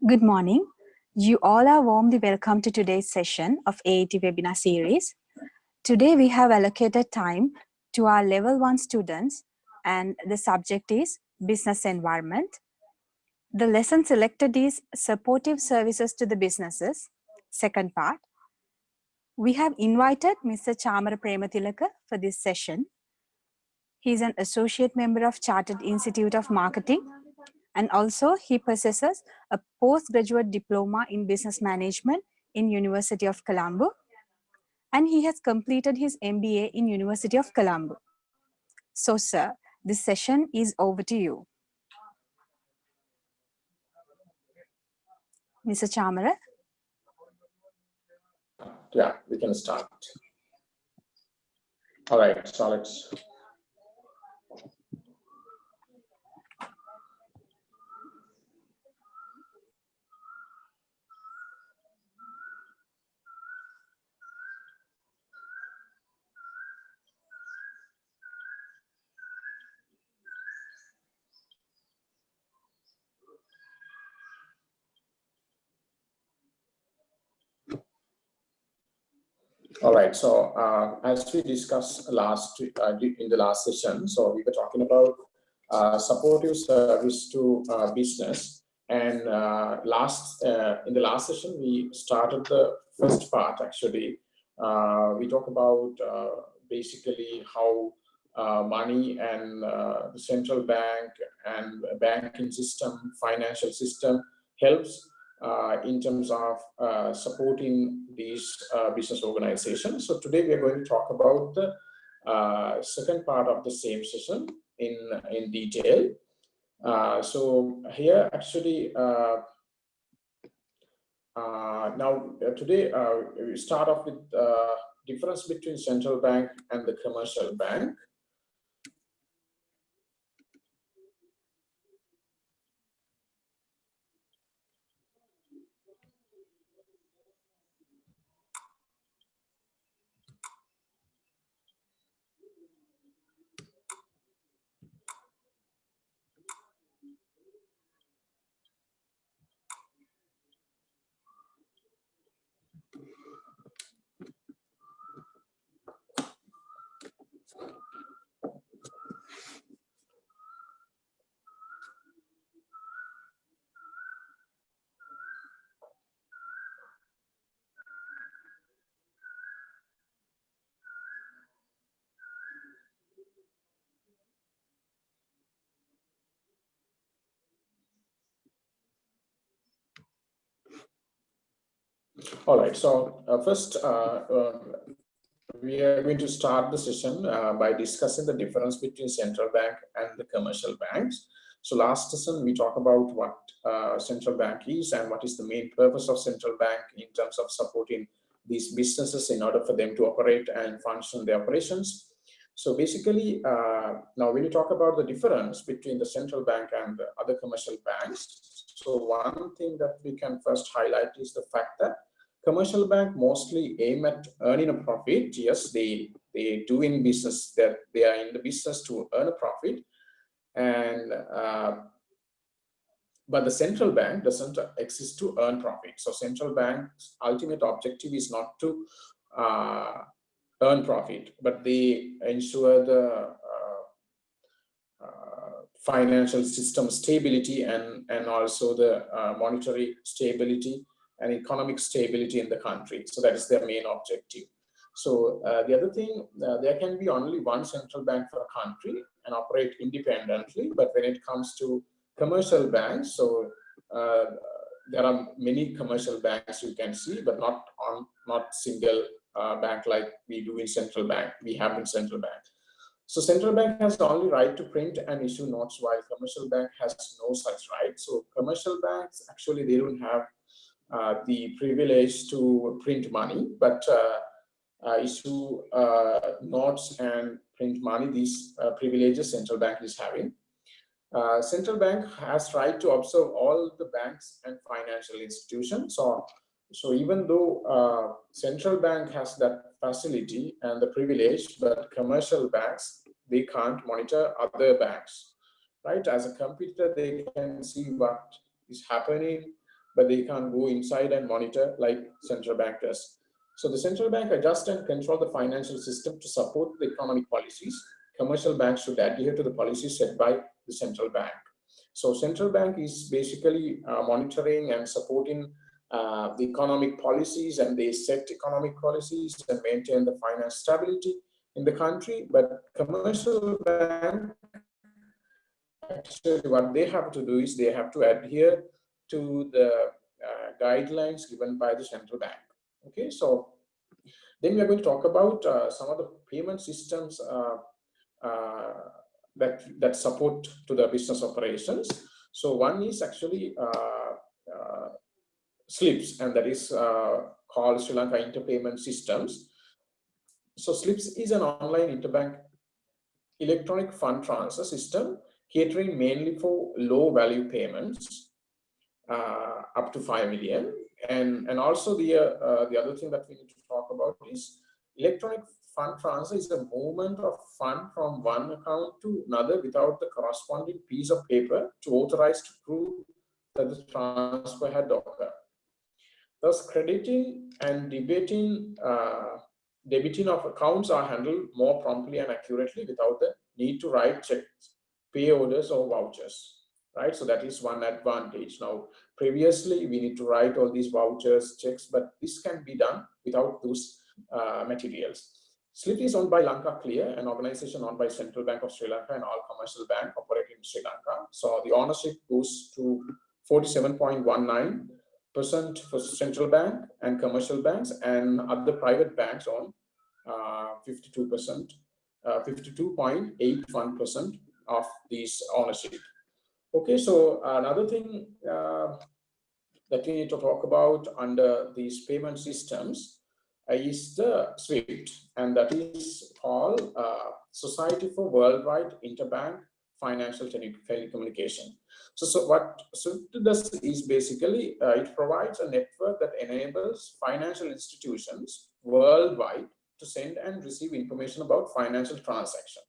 Good morning. You all are warmly welcome to today's session of AAT webinar series. Today we have allocated time to our level 1 students and the subject is business environment. The lesson selected is supportive services to the businesses, second part. We have invited Mr. Chamara Premathilaka for this session. He is an associate member of Chartered Institute of Marketing, and also he possesses a postgraduate diploma in business management in University of Colombo, and he has completed his MBA in University of Colombo. So sir, this session is over to you. Mr. Chamara? Yeah, we can start. All right, so let's. All right, so as we discussed in the last session, so we were talking about supportive service to business, and in the last session we started the first part. Actually, we talk about basically how money and the central bank and banking system, financial system helps in terms of supporting these business organizations. So today we are going to talk about the second part of the same session in detail. So here actually now today we start off with difference between central bank and the commercial bank. All right, so first we are going to start the session by discussing the difference between central bank and the commercial banks. So last session we talked about what central bank is and what is the main purpose of central bank in terms of supporting these businesses in order for them to operate and function their operations. So basically now when you talk about the difference between the central bank and the other commercial banks, so one thing that we can first highlight is the fact that commercial bank mostly aim at earning a profit. Yes, they do in business, that they are in the business to earn a profit, and but the central bank doesn't exist to earn profit. So central bank's ultimate objective is not to earn profit, but they ensure the financial system stability and also the monetary stability and economic stability in the country. So that is their main objective. So the other thing, there can be only one central bank for a country and operate independently. But when it comes to commercial banks, so there are many commercial banks you can see, but not single bank like we do in central bank. We have in central bank. So central bank has the only right to print and issue notes, while commercial bank has no such right. So commercial banks actually they don't have the privilege to print money, but issue notes and print money. These privileges central bank is having. Central bank has right to observe all the banks and financial institutions. So even though central bank has that facility and the privilege, but commercial banks, they can't monitor other banks. right? As a competitor, they can see what is happening, but they can't go inside and monitor like central bank does. So the central bank adjusts and control the financial system to support the economic policies. Commercial banks should adhere to the policies set by the central bank. So central bank is basically monitoring and supporting the economic policies, and they set economic policies and maintain the finance stability in the country. But commercial bank, actually what they have to do is they have to adhere to the guidelines given by the central bank. Okay, so then we are going to talk about some of the payment systems that support to the business operations. So one is actually SLIPS, and that is called Sri Lanka Interpayment Systems. So SLIPS is an online interbank electronic fund transfer system catering mainly for low value payments up to 5 million. And also the other thing that we need to talk about is electronic fund transfer is the movement of fund from one account to another without the corresponding piece of paper to authorize to prove that the transfer had occurred. Thus, crediting and debiting of accounts are handled more promptly and accurately without the need to write checks, pay orders, or vouchers. Right, so that is one advantage. Now, previously we need to write all these vouchers, checks, but this can be done without those materials. SLIP is owned by Lanka Clear, an organization owned by Central Bank of Sri Lanka and all commercial banks operating in Sri Lanka. So the ownership goes to 47.19% for Central Bank and commercial banks, and other private banks own 52.81% of this ownership. Okay, so another thing that we need to talk about under these payment systems is the SWIFT, and that is called Society for Worldwide Interbank Financial Telecommunication. So what SWIFT does is basically it provides a network that enables financial institutions worldwide to send and receive information about financial transactions,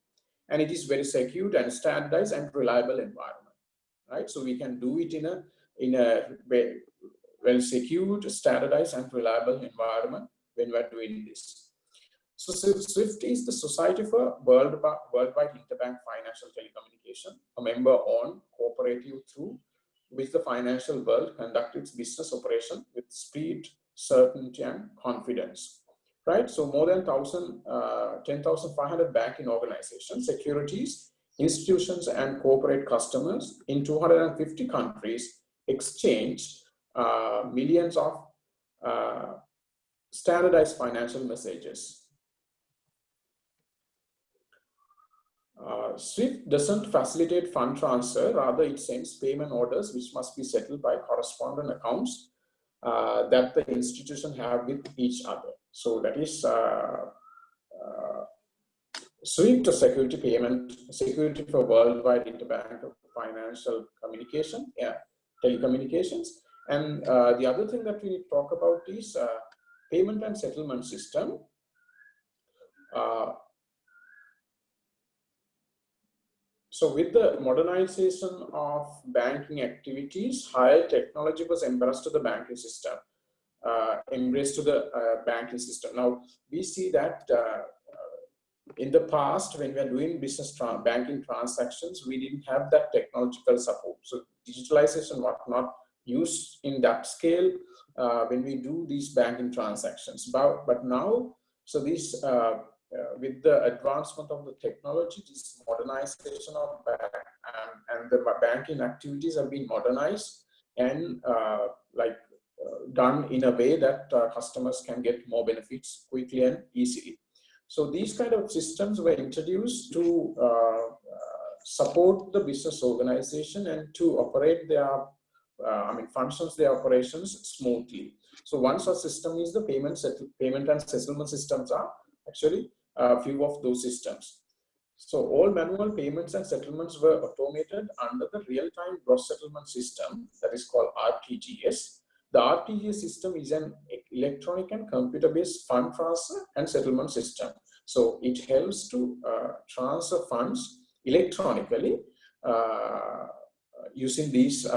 and it is very secure and standardized and reliable environment. Right, so we can do it in a well secured, standardized, and reliable environment when we are doing this. So SWIFT is the Society for Worldwide Interbank Financial Telecommunication, a member-owned cooperative through which the financial world conducts its business operation with speed, certainty, and confidence. Right, so more than 10,500 banking organizations, securities, institutions, and corporate customers in 250 countries exchange millions of standardized financial messages. SWIFT doesn't facilitate fund transfer, rather it sends payment orders which must be settled by correspondent accounts that the institution have with each other. So that is SWIFT, security for worldwide interbank financial communication, telecommunications. And the other thing that we talk about is payment and settlement system. So with the modernization of banking activities, higher technology was embraced to the banking system. Now we see that in the past, when we are doing business banking transactions, we didn't have that technological support. So digitalization was not used in that scale when we do these banking transactions. But now, so this with the advancement of the technology, this modernization of bank and the banking activities have been modernized and done in a way that customers can get more benefits quickly and easily. So these kind of systems were introduced to support the business organization and to operate their, functions their operations smoothly. So one such system is the payment and settlement systems are actually a few of those systems. So all manual payments and settlements were automated under the real-time gross settlement system that is called RTGS. The RTGS system is an electronic and computer-based fund transfer and settlement system. So it helps to transfer funds electronically using these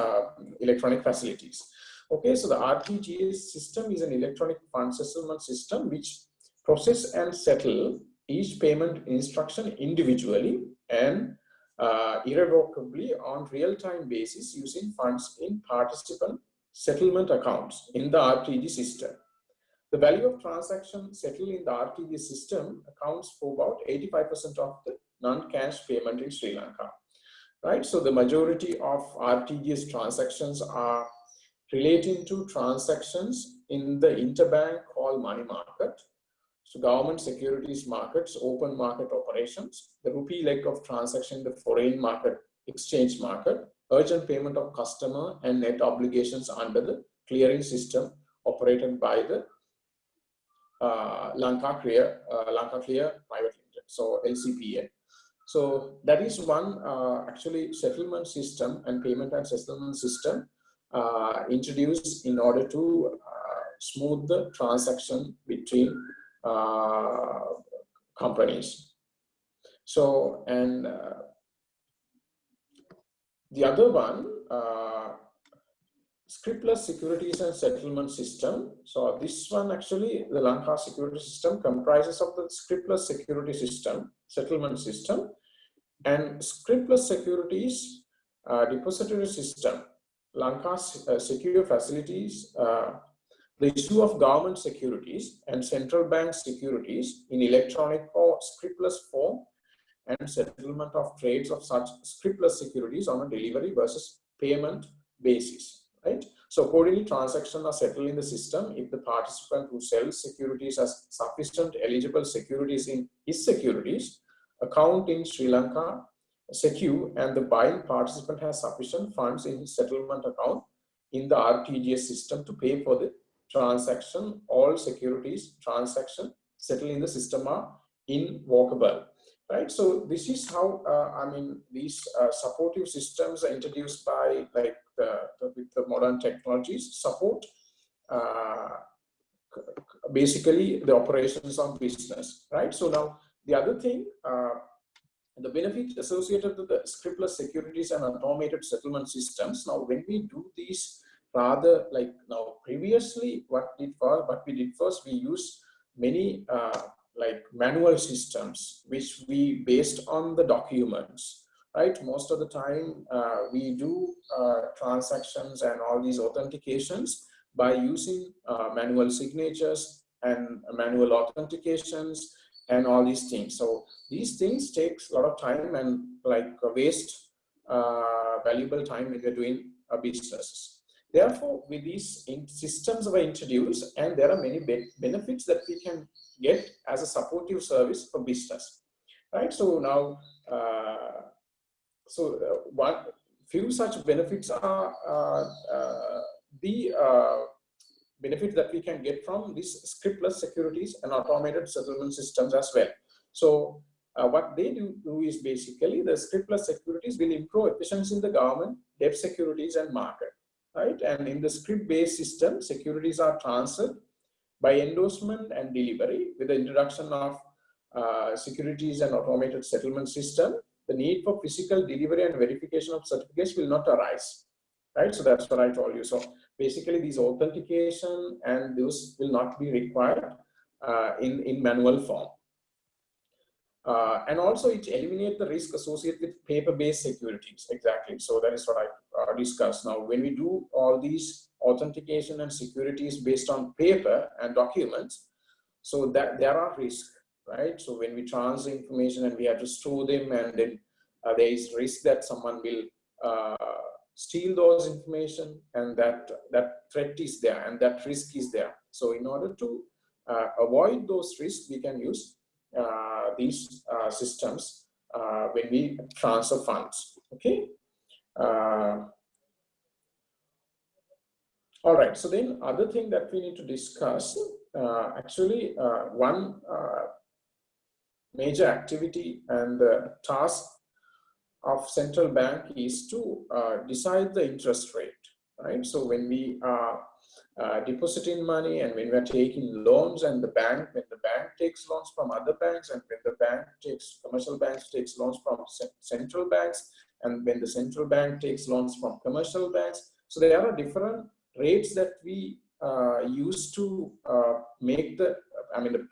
electronic facilities. Okay, so the RTGS system is an electronic fund settlement system which process and settle each payment instruction individually and irrevocably on real-time basis using funds in participant settlement accounts in the RTG system. The value of transaction settled in the RTG system accounts for about 85% of the non-cash payment in Sri Lanka. Right, so the majority of RTGS transactions are relating to transactions in the interbank or money market, so government securities markets, open market operations, the rupee leg of transaction in the foreign market exchange market, urgent payment of customer and net obligations under the clearing system operated by the Lanka Clear Private Limited, so LCPL. So that is one actually settlement system and payment and settlement system introduced in order to smooth the transaction between companies. So, and the other one, scriptless securities and settlement system. So this one actually, the Lanka security system comprises of the scriptless security system, settlement system, and scriptless securities depository system. Lanka's secure facilities, the issue of government securities and central bank securities in electronic or scriptless form and settlement of trades of such scriptless securities on a delivery versus payment basis, right? So accordingly, transactions are settled in the system if the participant who sells securities has sufficient eligible securities in his securities account in Sri Lanka secure and the buying participant has sufficient funds in his settlement account in the RTGS system to pay for the transaction. All securities transaction settled in the system are invocable, right? So this is how I mean these supportive systems are introduced by like with the modern technologies support basically the operations of business, right? So now the other thing, the benefits associated with the scriptless securities and automated settlement systems. Now, when we do these, rather like now previously, what we did first, we used many like manual systems, which we based on the documents, right? Most of the time, we do transactions and all these authentications by using manual signatures and manual authentications and all these things. So these things takes a lot of time and like waste valuable time when you're doing businesses. Therefore, with these systems were introduced, and there are many benefits that we can get as a supportive service for business, right? So now, one few such benefits are the benefits that we can get from these scriptless securities and automated settlement systems as well. So what they do is basically the scriptless securities will improve efficiency in the government, debt securities and market, right? And in the script-based system, securities are transferred by endorsement and delivery. With the introduction of securities and automated settlement system, the need for physical delivery and verification of certificates will not arise, right? So that's what I told you. So basically these authentication and those will not be required in manual form. And also it eliminates the risk associated with paper-based securities. Exactly. So that is what I discussed. Now, when we do all these authentication and securities based on paper and documents, so that there are risks, right? So when we transfer information and we have to store them, and then there is risk that someone will steal those information, and that threat is there and that risk is there. So in order to avoid those risks, we can use these systems when we transfer funds. Okay. All right. So then, other thing that we need to discuss, actually, one major activity and the task of central bank is to decide the interest rate, right? So when we are depositing money and when we are taking loans, and when the bank takes loans from other banks, and when the bank takes, commercial banks takes loans from central banks, and when the central bank takes loans from commercial banks. So there are different rates that we use to make the,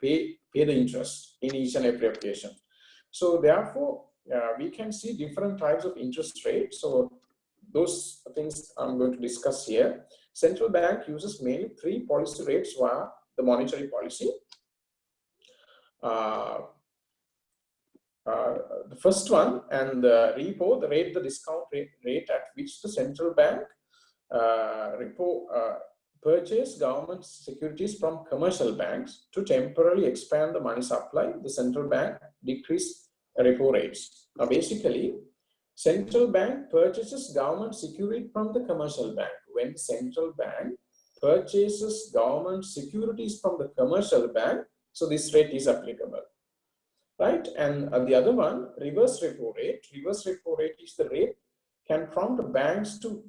pay the interest in each and every occasion. So therefore, we can see different types of interest rates. So those things I'm going to discuss here. Central bank uses mainly 3 policy rates via the monetary policy. The first one, and the repo, the discount rate at which the central bank purchase government securities from commercial banks to temporarily expand the money supply. The central bank decrease repo rates. Now, basically, central bank purchases government security from the commercial bank. When central bank purchases government securities from the commercial bank, so this rate is applicable, right? And the other one, reverse repo rate. Reverse repo rate is the rate can prompt banks to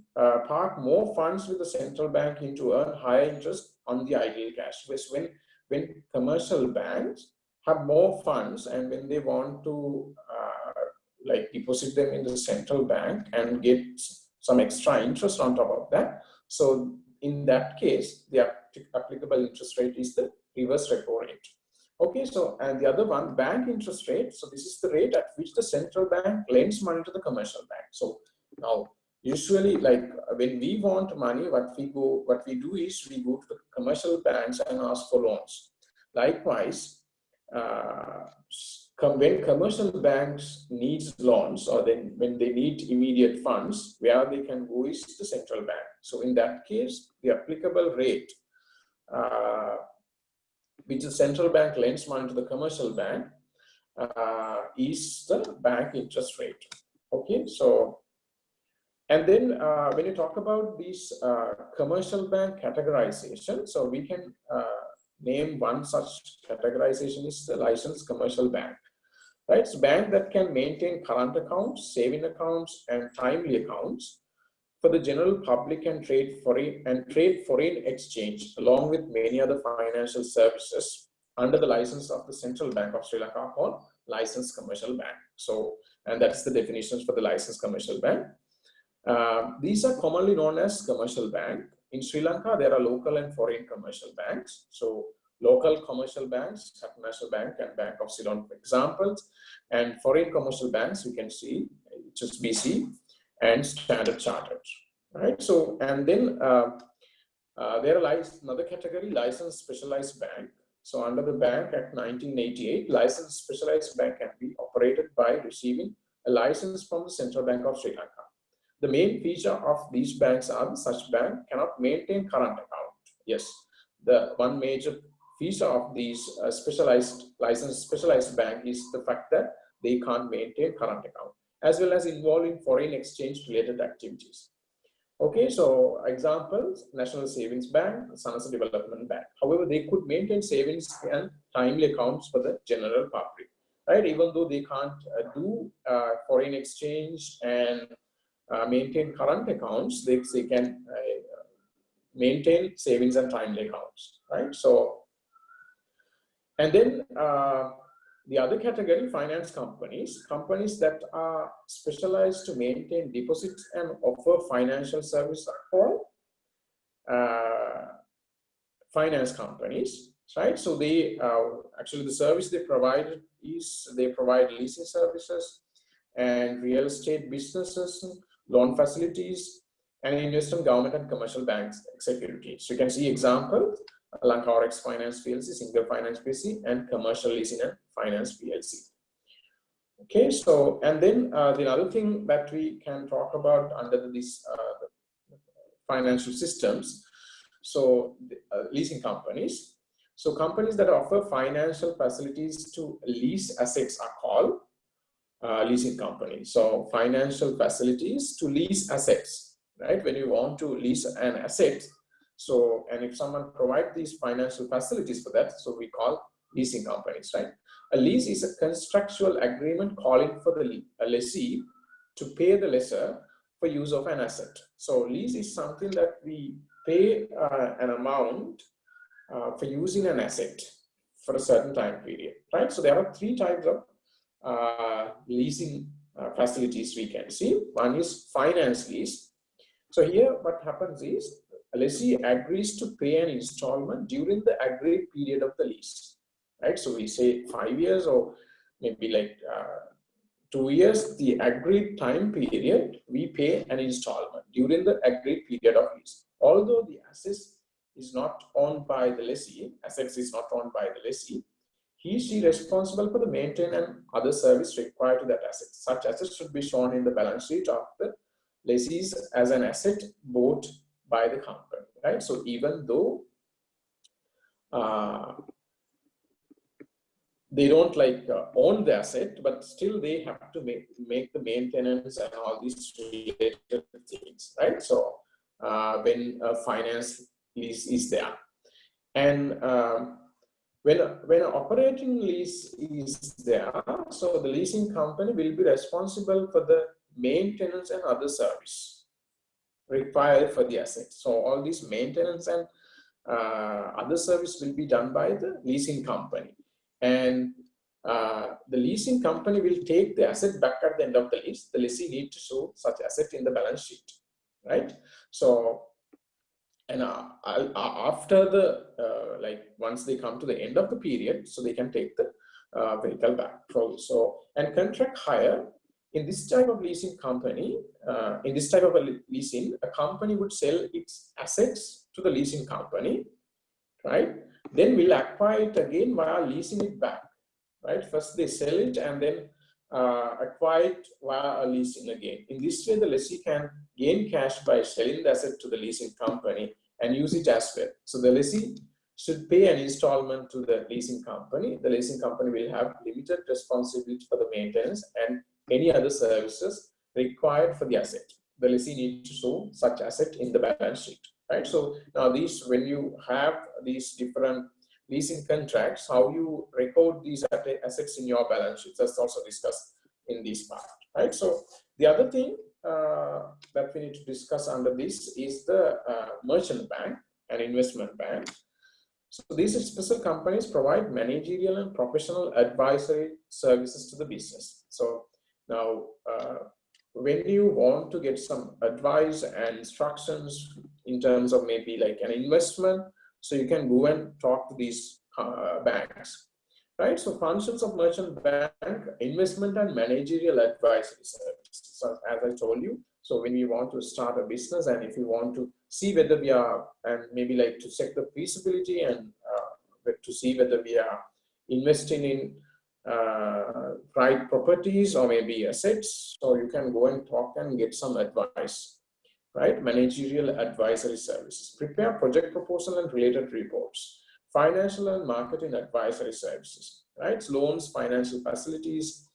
park more funds with the central bank into earn higher interest on the idle cash. When commercial banks have more funds and when they want to deposit them in the central bank and get some extra interest on top of that. So in that case, the applicable interest rate is the reverse repo rate. Okay, so and the other one, bank interest rate. So this is the rate at which the central bank lends money to the commercial bank. So now, usually, like when we want money, what we do is we go to the commercial banks and ask for loans. Likewise, when commercial banks needs loans, or then when they need immediate funds, where they can go is the central bank. So in that case, the applicable rate, which the central bank lends money to the commercial bank, is the bank interest rate. Okay, so and then when you talk about these commercial bank categorization, so we can name one such categorization is the licensed commercial bank. Right, it's a bank that can maintain current accounts, saving accounts, and timely accounts for the general public and trade foreign exchange, along with many other financial services under the license of the Central Bank of Sri Lanka called licensed commercial bank. So, and that's the definitions for the licensed commercial bank. These are commonly known as commercial bank. In Sri Lanka, there are local and foreign commercial banks. So local commercial banks, National Bank and Bank of Ceylon, for examples, and foreign commercial banks, you can see HSBC and Standard Chartered, right? So, and then there are another category, licensed specialized bank. So under the Bank Act 1988, licensed specialized bank can be operated by receiving a license from the Central Bank of Sri Lanka. The main feature of these banks are such bank cannot maintain current account. Yes, the one major feature of these licensed specialized bank is the fact that they can't maintain current account, as well as involving foreign exchange related activities. Okay, so examples, National Savings Bank, Sanasa Development Bank. However, they could maintain savings and timely accounts for the general public, right? Even though they can't do foreign exchange and maintain current accounts, they can maintain savings and timely accounts, right? So, and then the other category, finance companies, companies that are specialized to maintain deposits and offer financial service are called finance companies, right? So they actually the service they provide is they provide leasing services and real estate businesses, loan facilities, and investment government and commercial banks securities. So you can see examples, Lanka Orex Finance PLC, Single Finance PLC, and Commercial Leasing and Finance PLC. Okay, so, and then the other thing that we can talk about under these financial systems, so leasing companies. So companies that offer financial facilities to lease assets are called leasing companies. So financial facilities to lease assets, right? When you want to lease an asset, so, and if someone provides these financial facilities for that, so we call leasing companies, right? A lease is a contractual agreement calling for the lessee to pay the lessor for use of an asset. So lease is something that we pay an amount for using an asset for a certain time period, right? So there are 3 types of leasing facilities we can see. One is finance lease. So here what happens is a lessee agrees to pay an installment during the agreed period of the lease, right? So we say 5 years or maybe like 2 years, the agreed time period, we pay an installment during the agreed period of lease. Although the assets is not owned by the lessee, assets is not owned by the lessee, he, she responsible for the maintenance and other service required to that asset. Such assets should be shown in the balance sheet of the lessees as an asset bought by the company, right? So even though they don't like own the asset, but still they have to make the maintenance and all these related things, right? So when a finance lease is there, and when an operating lease is there, so the leasing company will be responsible for the maintenance and other service required for the asset. So all this maintenance and other service will be done by the leasing company. And the leasing company will take the asset back at the end of the lease. The lessee needs to show such asset in the balance sheet, right? So, and after the, like once they come to the end of the period, so they can take the vehicle back. So, and contract hire, in this type of leasing company, in this type of a leasing, a company would sell its assets to the leasing company, right? Then we'll acquire it again via leasing it back, right? First they sell it and then acquire it via a leasing again. In this way, the lessee can gain cash by selling the asset to the leasing company and use it as well. So the lessee should pay an installment to the leasing company. The leasing company will have limited responsibility for the maintenance and any other services required for the asset. The lessee needs to show such asset in the balance sheet, right? So now these, when you have these different leasing contracts, how you record these assets in your balance sheet, that's also discussed in this part, right? So the other thing that we need to discuss under this is the merchant bank and investment bank. So these special companies provide managerial and professional advisory services to the business. So now, when you want to get some advice and instructions in terms of maybe like an investment, so you can go and talk to these banks, right? So functions of merchant bank, investment and managerial advisory services. So as I told you, so when we want to start a business and if you want to see whether we are, and maybe like to check the feasibility and to see whether we are investing in right properties or maybe assets, so you can go and talk and get some advice, right? Managerial advisory services, prepare project proposal and related reports, financial and marketing advisory services, right? Loans, financial facilities,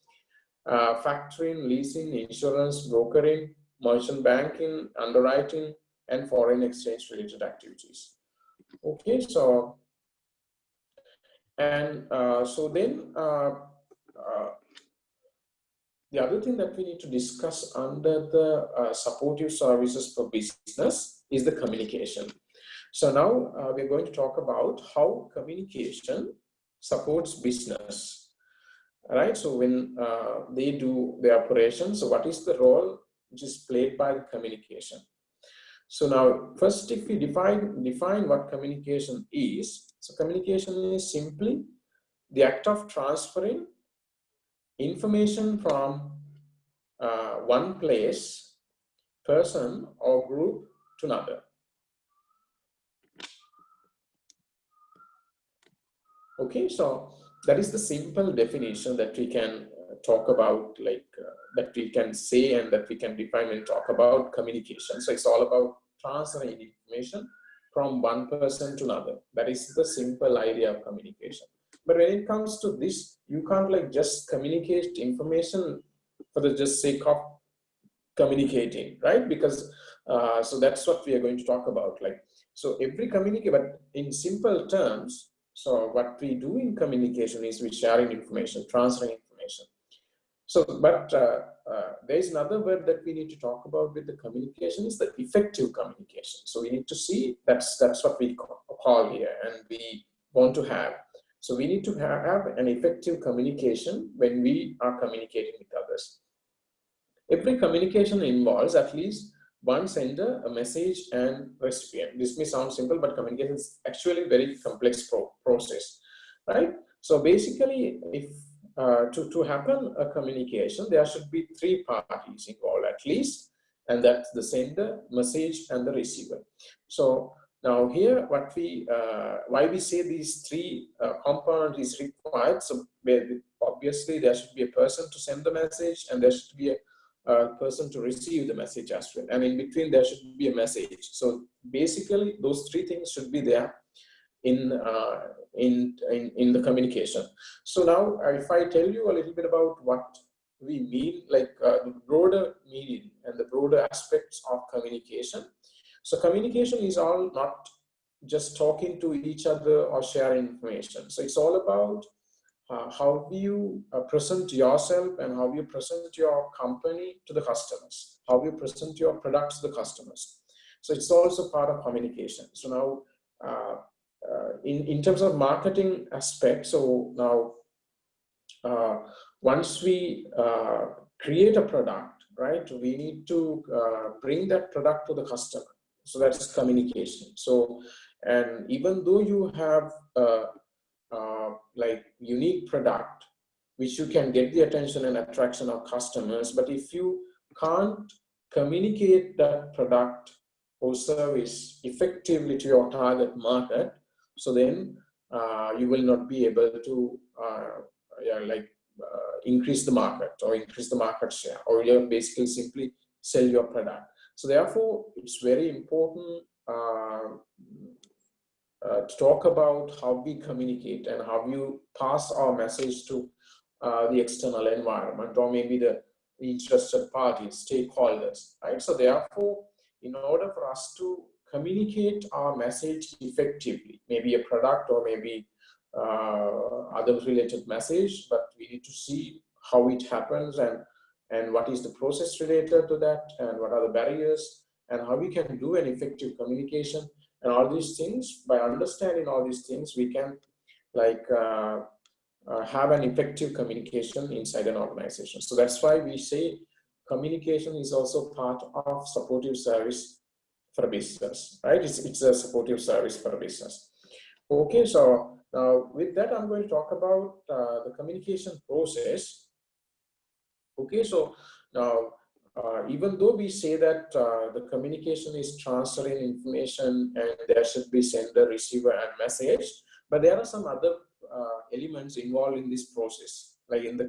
factoring, leasing, insurance, brokering, merchant banking, underwriting, and foreign exchange related activities. Okay, so and so then the other thing that we need to discuss under the supportive services for business is the communication. So now we're going to talk about how communication supports business, right? So when they do their operations, so what is the role which is played by the communication? So now, first, if we define what communication is, so communication is simply the act of transferring information from one place, person, or group to another. Okay, so that is the simple definition that we can talk about, like that we can say and that we can define and talk about communication. So it's all about transferring information from one person to another. That is the simple idea of communication. But when it comes to this, you can't like just communicate information for the just sake of communicating, right? Because so that's what we are going to talk about. Like, so every communicate, but in simple terms, so what we do in communication is we sharing information, transferring information. So, but there is another word that we need to talk about with the communication is the effective communication. So we need to see that's what we call here, and we want to have. So we need to have an effective communication when we are communicating with others. every communication involves at least one sender, a message, and recipient. This may sound simple, but communication is actually a very complex process, right? So basically, if to happen a communication, there should be three parties involved at least, and that's the sender, message, and the receiver. So now here, what we why we say these three components is required. So obviously, there should be a person to send the message, and there should be a person to receive the message as well. And in between, there should be a message. So basically, those three things should be there in the communication. So now, if I tell you a little bit about what we mean, like the broader meaning and the broader aspects of communication. So communication is all not just talking to each other or sharing information. So it's all about how you present yourself and how you present your company to the customers, how you present your products to the customers. So it's also part of communication. So now, in terms of marketing aspect, so now once we create a product, right, we need to bring that product to the customer. So that's communication. So, and even though you have like unique product, which you can get the attention and attraction of customers, but if you can't communicate that product or service effectively to your target market, so then you will not be able to increase the market or increase the market share, or you basically simply sell your product. So therefore, it's very important to talk about how we communicate and how you pass our message to the external environment, or maybe the interested parties, stakeholders, right? So therefore, in order for us to communicate our message effectively, maybe a product or maybe other related message, but we need to see how it happens and what is the process related to that, and what are the barriers, and how we can do an effective communication. And all these things, by understanding all these things, we can have an effective communication inside an organization. So that's why we say communication is also part of supportive service for business, right? It's a supportive service for business. Okay, so now with that, I'm going to talk about the communication process. Okay, so now even though we say that the communication is transferring information and there should be sender, receiver, and message, but there are some other elements involved in this process, like in the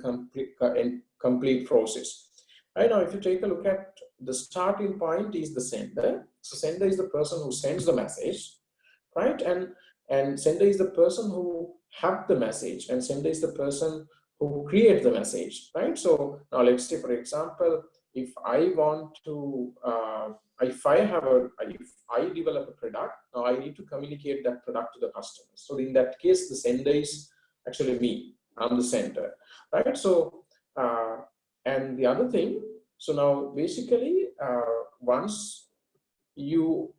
complete process. Right now, if you take a look at the starting point is the sender. So sender is the person who sends the message, right? And sender is the person who have the message, and sender is the person who create the message, right? So now let's say, for example, if I want to, if I develop a product, now I need to communicate that product to the customer. So in that case, the sender is actually me. I'm the sender, right? So, and the other thing, so now basically, once you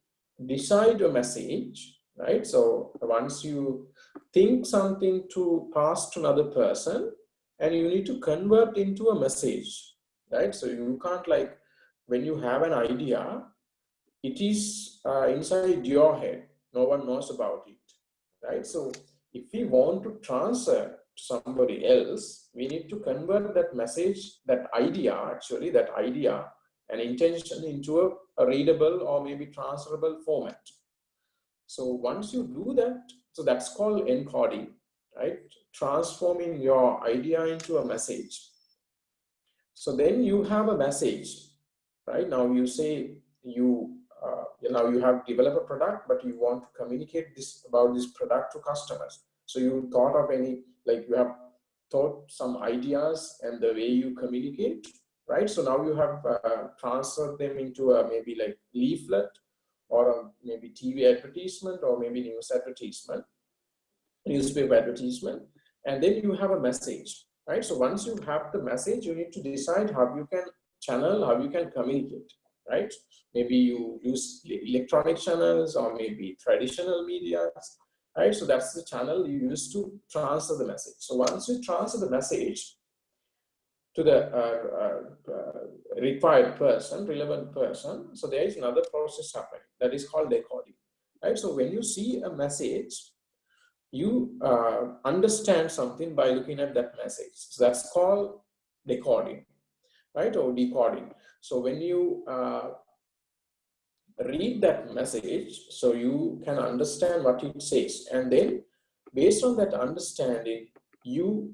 decide a message, right? So once you think something to pass to another person, and you need to convert into a message, right? So you can't, like, when you have an idea, it is inside your head. No one knows about it, right? So if we want to transfer to somebody else, we need to convert that message, that idea and intention into a readable or maybe transferable format. So once you do that, so that's called encoding, right? Transforming your idea into a message. So then you have a message, right? Now you say now you have developed a product, but you want to communicate this about this product to customers. So you thought of any, like you have thought some ideas and the way you communicate, right? So now you have transferred them into a maybe like leaflet or a maybe TV advertisement or maybe news advertisement, newspaper advertisement, and then you have a message, right? So once you have the message, you need to decide how you can channel, how you can communicate, right? Maybe you use electronic channels or maybe traditional media, right? So that's the channel you use to transfer the message. So once you transfer the message, to the required person, relevant person. So there is another process happening that is called decoding, right? So when you see a message, you understand something by looking at that message. So that's called decoding, right? Or decoding. So when you read that message, so you can understand what it says, and then based on that understanding, you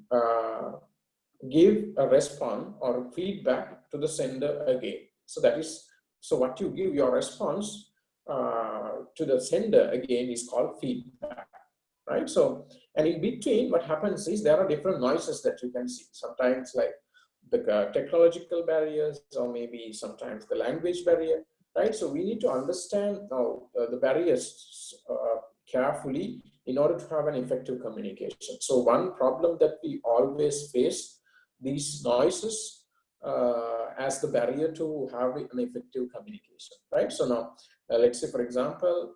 give a response or feedback to the sender again. So that is, so what you give your response to the sender again is called feedback, right? So, and in between, what happens is there are different noises that you can see. Sometimes like the technological barriers, or maybe sometimes the language barrier, right? So we need to understand the barriers carefully in order to have an effective communication. So one problem that we always face, these noises as the barrier to have an effective communication, right? So now, let's say, for example,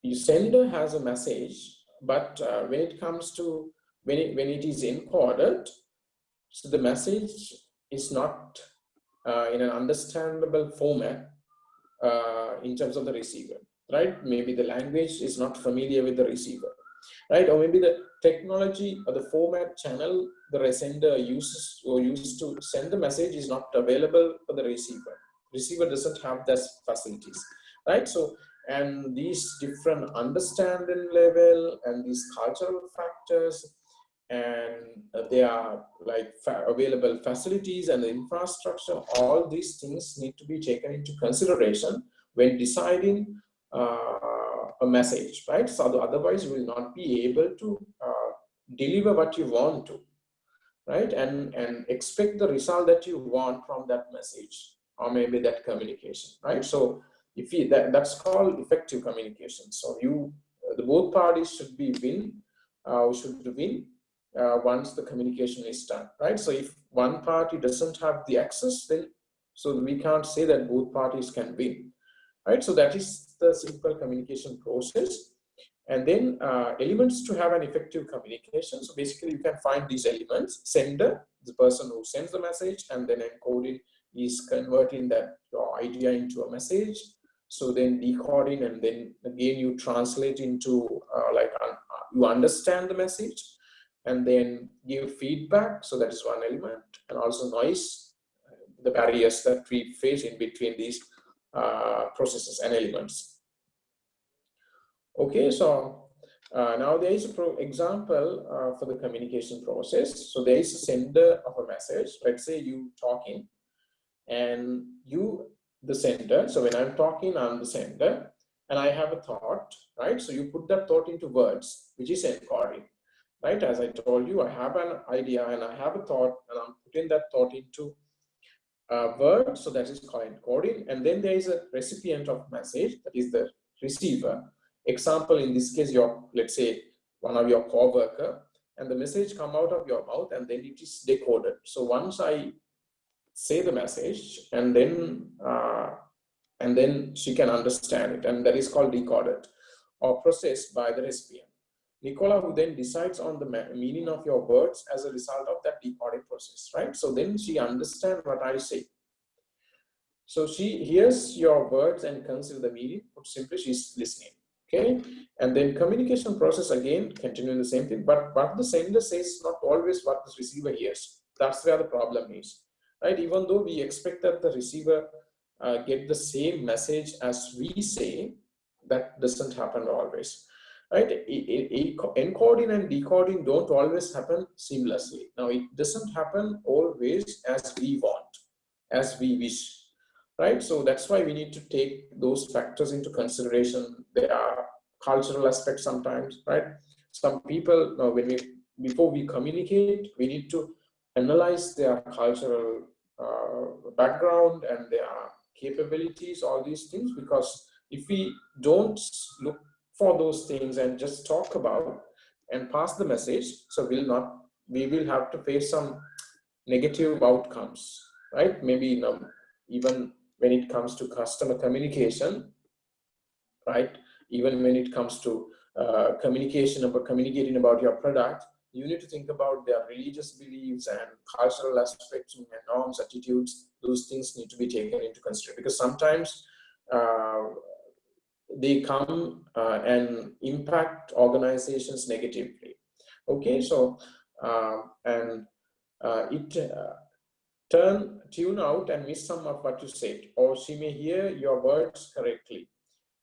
the sender has a message, but when it comes to, when it is encoded, so the message is not in an understandable format in terms of the receiver, right? Maybe the language is not familiar with the receiver, right? Or maybe the technology or the format channel the sender uses or used to send the message is not available for the receiver. Receiver doesn't have those facilities, right? So, and these different understanding level and these cultural factors, and there are like available facilities and the infrastructure, all these things need to be taken into consideration when deciding a message, right? So otherwise you will not be able to deliver what you want to, right? And expect the result that you want from that message or maybe that communication, right? So if you, that's called effective communication. So you, the both parties should be win, once the communication is done, right? So if one party doesn't have the access, then so we can't say that both parties can win, right? So that is the simple communication process. And then elements to have an effective communication. So basically you can find these elements: sender, the person who sends the message, and then encoding is converting that your idea into a message. So then decoding, and then again you translate into you understand the message, and then give feedback. So that is one element. And also noise, the barriers that we face in between these processes and elements. Okay, so now there is an example for the communication process. So there is a sender of a message. Let's say you talking, and you the sender. So when I'm talking, I'm the sender, and I have a thought, right? So you put that thought into words, which is encoding. Right, as I told you, I have an idea and I have a thought, and I'm putting that thought into words, so that is called encoding. And then there is a recipient of message, that is the receiver. Example, in this case, let's say one of your co-worker, and the message come out of your mouth, and then it is decoded. So once I say the message, and then she can understand it, and that is called decoded or processed by the recipient. Nicola, who then decides on the meaning of your words as a result of that decoding process, right? So then she understands what I say. So she hears your words and considers the meaning. Put simply, she's listening. Okay, and then communication process again, continuing the same thing. But what the sender says is not always what the receiver hears. That's where the problem is, right? Even though we expect that the receiver get the same message as we say, that doesn't happen always. Right, encoding and decoding don't always happen seamlessly. Now, it doesn't happen always as we want, as we wish, right? So that's why we need to take those factors into consideration. There are cultural aspects sometimes, right? Some people, before we communicate, we need to analyze their cultural background and their capabilities, all these things, because if we don't look for those things and just talk about and pass the message, so we will have to face some negative outcomes, right? Maybe even when it comes to customer communication, right? Even when it comes to communicating about your product, you need to think about their religious beliefs and cultural aspects and norms, attitudes. Those things need to be taken into consideration, because sometimes they come and impact organizations negatively. Okay, so tune out and miss some of what you said, or she may hear your words correctly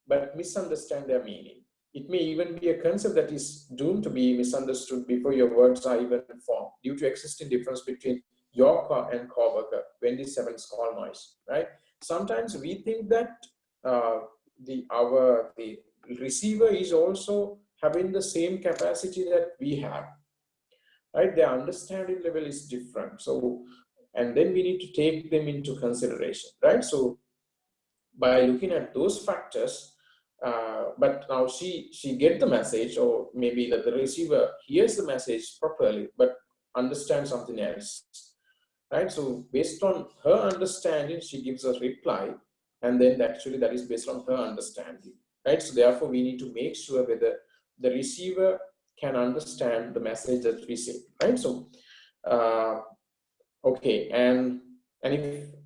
but misunderstand their meaning. It may even be a concept that is doomed to be misunderstood before your words are even formed, due to existing difference between your and co-worker, when this happens, call noise, right? Sometimes we think that the receiver is also having the same capacity that we have, right? Their understanding level is different. So, and then we need to take them into consideration, right? So by looking at those factors, but now she get the message, or maybe that the receiver hears the message properly but understands something else, right? So based on her understanding, she gives a reply, and then actually that is based on her understanding, right? So therefore we need to make sure whether the receiver can understand the message that we say, right? So okay, and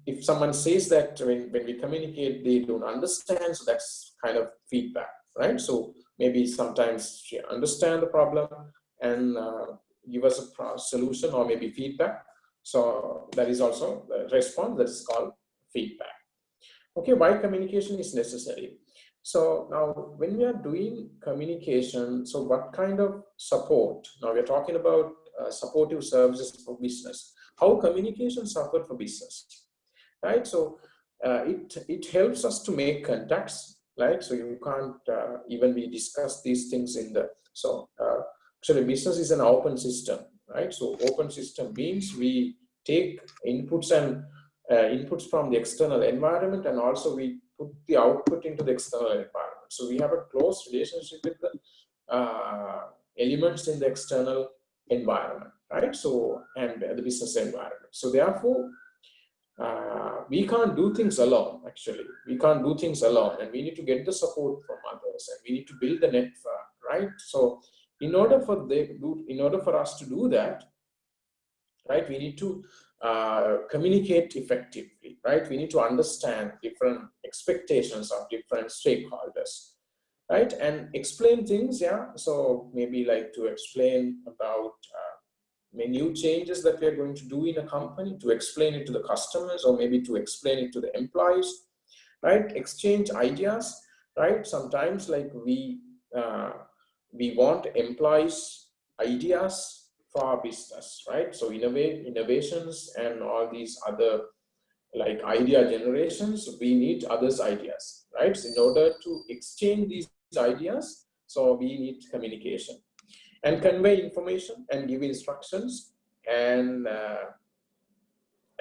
if someone says that when we communicate they don't understand, so that's kind of feedback, right? So maybe sometimes she understand the problem and give us a solution or maybe feedback. So that is also the response, that is called feedback. Okay, why communication is necessary? So now when we are doing communication, so what kind of support? Now we're talking about supportive services for business. How communication support for business, right? So it helps us to make contacts, right? So you can't even we discuss these things in the, so actually business is an open system, right? So open system means we take inputs and inputs from the external environment, and also we put the output into the external environment. So we have a close relationship with the elements in the external environment, right? So, and the business environment. So therefore, we can't do things alone, actually. We can't do things alone, and we need to get the support from others, and we need to build the network, right? So in order for us to do that, right, we need to communicate effectively, right? We need to understand different expectations of different stakeholders, right? And explain things, yeah. So maybe like to explain about new changes that we are going to do in a company, to explain it to the customers, or maybe to explain it to the employees, right? Exchange ideas, right? Sometimes like we want employees' ideas for our business, right? So innovations and all these other like idea generations, we need others' ideas, right? So in order to exchange these ideas, so we need communication and convey information and give instructions, and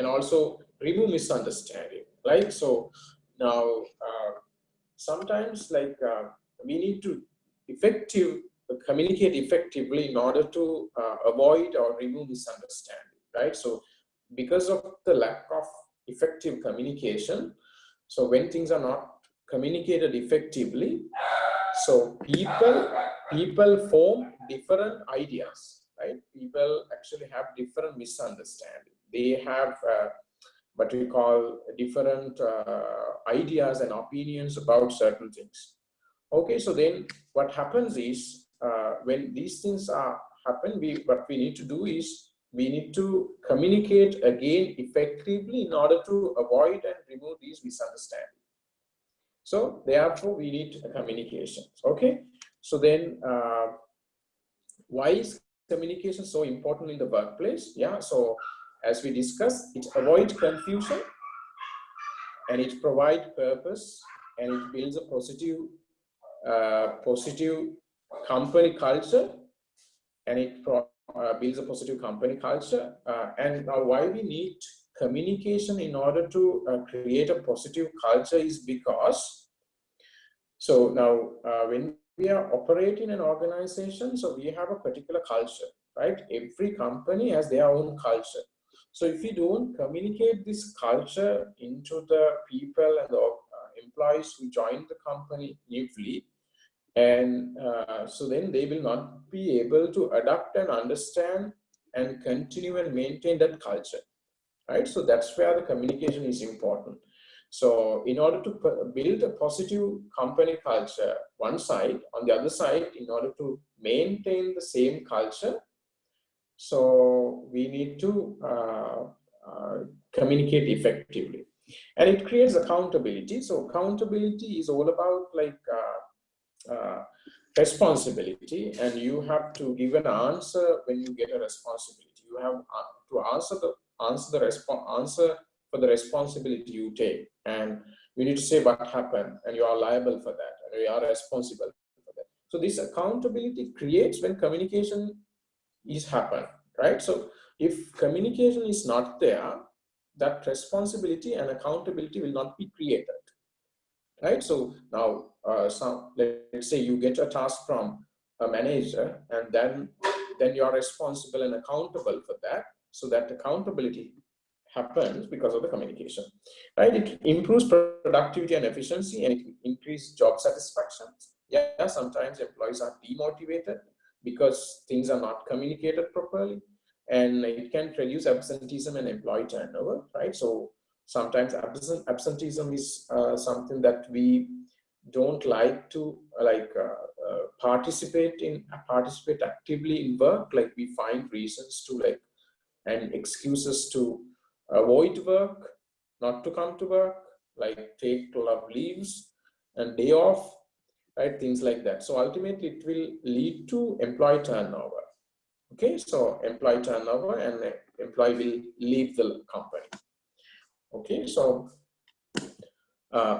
also remove misunderstanding, right? So now sometimes like we need to communicate effectively in order to avoid or remove misunderstanding, right? So because of the lack of effective communication, so when things are not communicated effectively, so people form different ideas, right? People actually have different misunderstanding. They have what we call different ideas and opinions about certain things. Okay, so then what happens is when these things happen, what we need to do is we need to communicate again effectively in order to avoid and remove these misunderstandings. So therefore we need communication. Okay, so then why is communication so important in the workplace? Yeah, so as we discussed, it avoids confusion, and it provides purpose, and it builds a positive company culture, and it builds a positive company culture. And now why we need communication in order to create a positive culture is because, so now when we are operating an organization, so we have a particular culture, right? Every company has their own culture. So if we don't communicate this culture into the people and the employees who join the company newly, And so then they will not be able to adapt and understand and continue and maintain that culture, right? So that's where the communication is important. So in order to build a positive company culture, one side, on the other side, in order to maintain the same culture, so we need to communicate effectively. And it creates accountability. So accountability is all about like responsibility, and you have to give an answer when you get a responsibility. You have to answer for the responsibility you take, and you need to say what happened, and you are liable for that, and you are responsible for that. So this accountability creates when communication is happen, right? So if communication is not there, that responsibility and accountability will not be created, right? So now let's say you get a task from a manager, and then you are responsible and accountable for that. So that accountability happens because of the communication, right? It improves productivity and efficiency, and it increases job satisfaction. Yeah, sometimes employees are demotivated because things are not communicated properly, and it can reduce absenteeism and employee turnover, right? So sometimes absenteeism is something that we don't like to participate actively in work. Like we find reasons to and excuses to avoid work, not to come to work, like take a lot of leaves and day off, right? Things like that. So ultimately it will lead to employee turnover. Okay, so employee turnover, and the employee will leave the company. Okay, so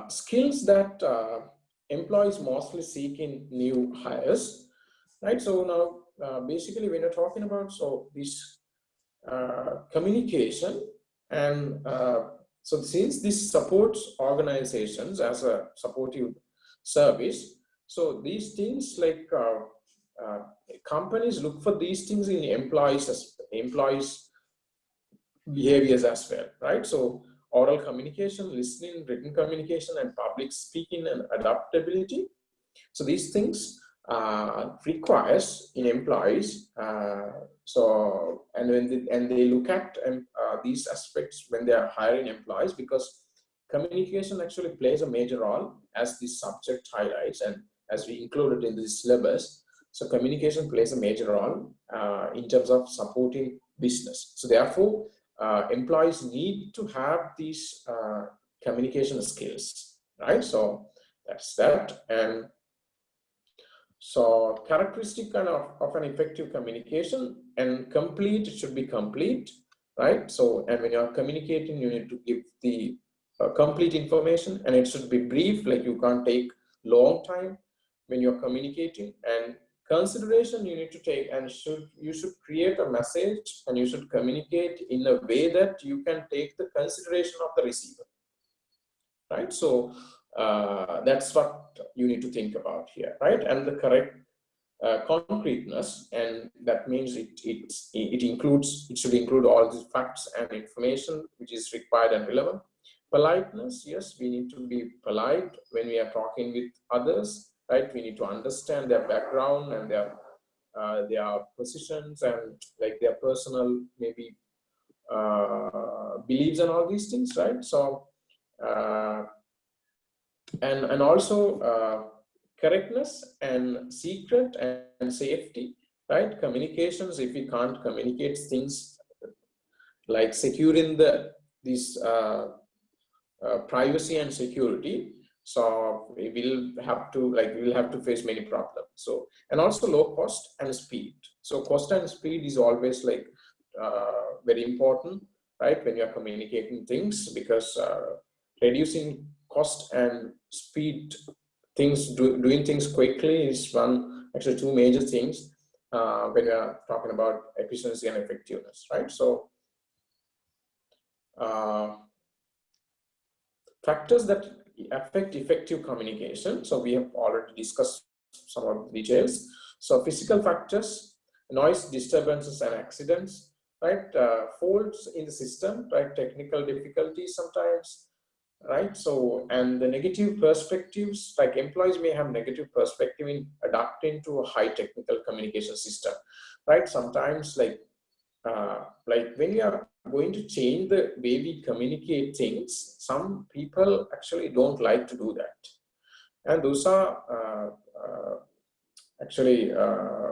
skills that employees mostly seek in new hires, right? So now basically when you're talking about this communication, and so since this supports organizations as a supportive service, so these things like companies look for these things in employees behaviors as well, right? So oral communication, listening, written communication, and public speaking and adaptability. So these things requires in employees. And when they look at these aspects when they are hiring employees, because communication actually plays a major role, as this subject highlights and as we included in this syllabus. So communication plays a major role in terms of supporting business. So therefore, employees need to have these communication skills, right? So that's that. And so characteristic of an effective communication, and complete, it should be complete, right? So, and when you're communicating, you need to give the complete information, and it should be brief, like you can't take long time when you're communicating. And consideration you need to take, and you should create a message, and you should communicate in a way that you can take the consideration of the receiver, right? So that's what you need to think about here, right? And the correct concreteness, and that means it should include all the facts and information which is required and relevant. Politeness, yes, we need to be polite when we are talking with others, right? We need to understand their background and their positions and like their personal maybe beliefs and all these things, right? So and also correctness and secret and safety, right? Communications, if we can't communicate things like securing this privacy and security, so we will have to face many problems. So, and also low cost and speed. So cost and speed is always like very important, right, when you are communicating things, because reducing cost and speed, doing things quickly is actually two major things when we are talking about efficiency and effectiveness, right? So factors that affect effective communication. So we have already discussed some of the details. So physical factors, noise, disturbances and accidents, right? Faults in the system, right? Technical difficulties sometimes, right? So, and the negative perspectives, like employees may have negative perspective in adapting to a high technical communication system, right? Sometimes like when you are going to change the way we communicate things, some people actually don't like to do that. And those are